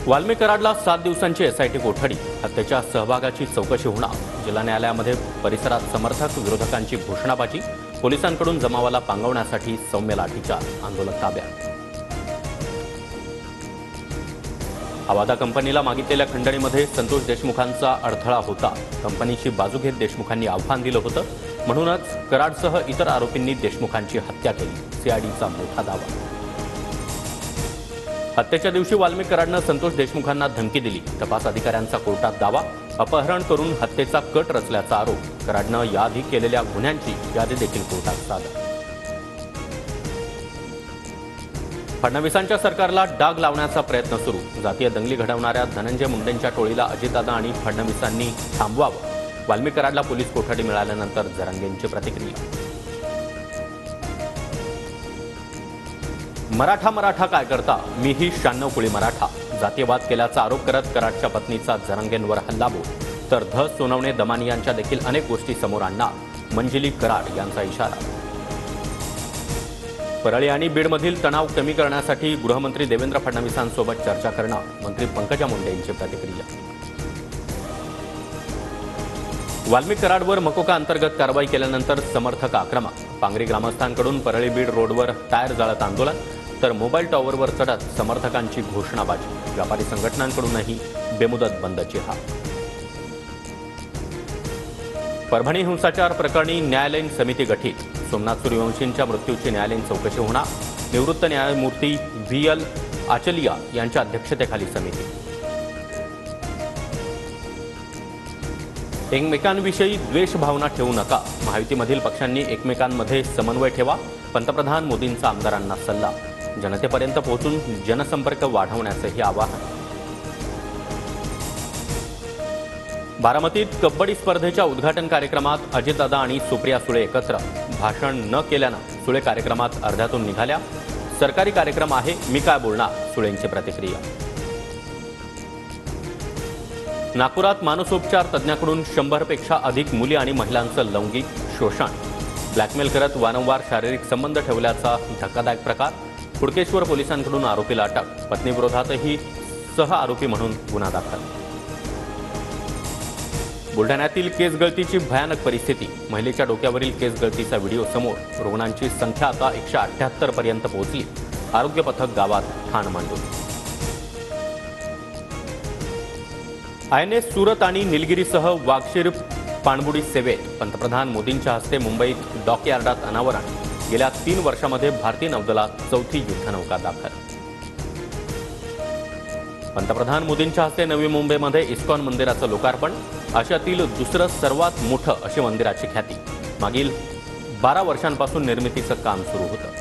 वाल्मी कराडला 7 दिवसांची एसआयटी कोठडी, हत्येच्या सहभागाची चौकशी होणार। जिल्हा न्यायालयामध्ये परिसरात समर्थक विरोधकांची घोषणाबाजी, पोलिसांकडून जमावाला पांगवण्यासाठी सौम्य लाठीचार्ज, आंदोलक ताब्यात। आवादा कंपनीला मागितलेल्या खंडणीमध्ये संतोष देशमुखांचा अडथळा होता। कंपनीची बाजू घेत देशमुखांनी आव्हान दिलं होतं, म्हणूनच कराडसह इतर आरोपींनी देशमुखांची हत्या केली, सीआयडीचा मोठा दावा। हत्येच्या दिवशी वाल्मी कराडनं संतोष देशमुखांना धमकी दिली, तपास अधिकाऱ्यांचा कोर्टात दावा। अपहरण करून हत्येचा कट रचल्याचा आरोप, कराडनं याआधी केलेल्या गुन्ह्यांची यादी देखील कोर्टात सादर। फडणवीसांच्या सरकारला डाग लावण्याचा प्रयत्न सुरू, जातीय दंगली घडवणाऱ्या धनंजय मुंडेंच्या टोळीला अजितदादा आणि फडणवीसांनी थांबवावं। वाल्मी कराडला पोलीस कोठडी मिळाल्यानंतर जरांगेंची प्रतिक्रिया। मराठा काय करता, मीही 96 कुळी मराठा, जातीयवाद केल्याचा आरोप करत कराडच्या पत्नीचा जरांगेंवर हल्लाबोल, तर सोनवणे दमानियांच्या देखील अनेक गोष्टी समोर आणणार, मंजिली कराड यांचा इशारा। परळी आणि बीडमधील तणाव कमी करण्यासाठी गृहमंत्री देवेंद्र फडणवीसांसोबत चर्चा करणार, मंत्री पंकजा मुंडे यांची प्रतिक्रिया। वाल्मी कराडवर मकोका अंतर्गत कारवाई केल्यानंतर समर्थक आक्रमक, पांगरी ग्रामस्थांकडून परळी बीड रोडवर टायर जाळत आंदोलन, तर मोबाईल टॉवरवर चढत समर्थकांची घोषणाबाजी, व्यापारी संघटनांकडूनही बेमुदत बंदची हाक। परभणी हिंसाचार प्रकरणी न्यायालयीन समिती गठीत, सोमनाथ सूर्यवंशींच्या मृत्यूची न्यायालयीन चौकशी होणार, निवृत्त न्यायमूर्ती VL आचलिया यांच्या अध्यक्षतेखाली समिती। एकमेकांविषयी द्वेष भावना ठेवू नका, महायुतीमधील पक्षांनी एकमेकांमध्ये समन्वय ठेवा, पंतप्रधान मोदींचा आमदारांना सल्ला, जनतेपर्यंत पोहोचून जनसंपर्क वाढवण्याचंही आवाहन। बारामतीत कबड्डी स्पर्धेच्या उद्घाटन कार्यक्रमात अजितदादा आणि सुप्रिया सुळे एकत्र, भाषण न केल्यानं सुळे कार्यक्रमात अर्ध्यातून निघाल्या, सरकारी कार्यक्रम आहे, मी काय बोलणार, सुळेंची प्रतिक्रिया। नागपुरात मानसोपचार तज्ज्ञाकडून 100 पेक्षा अधिक मुली आणि महिलांचं लैंगिक शोषण, ब्लॅकमेल करत वारंवार शारीरिक संबंध ठेवल्याचा धक्कादायक प्रकार, हुडकेश्वर पोलिसांकडून आरोपीला अटक, पत्नीविरोधातही सह आरोपी म्हणून गुन्हा दाखल। बुलढाण्यातील केस गळतीची भयानक परिस्थिती, महिलेच्या डोक्यावरील केस गळतीचा व्हिडिओ समोर, रुग्णांची संख्या आता 178 पर्यंत पोहोचली, आरोग्य पथक गावात ठाण मांडून। INS सुरत आणि निलगिरीसह वागशीर पाणबुडी सेवेत, पंतप्रधान मोदींच्या हस्ते मुंबईत डॉकयार्डात अनावरण, गेल्या 3 वर्षांमध्ये भारतीय नौदलात 4थी युद्धनौका दाखल। पंतप्रधान मोदींच्या हस्ते नवी मुंबईमध्ये इस्कॉन मंदिराचं लोकार्पण, आशियातील दुसरं सर्वात मोठं अशी मंदिराची ख्याती, मागील 12 वर्षांपासून निर्मितीचं काम सुरू होतं।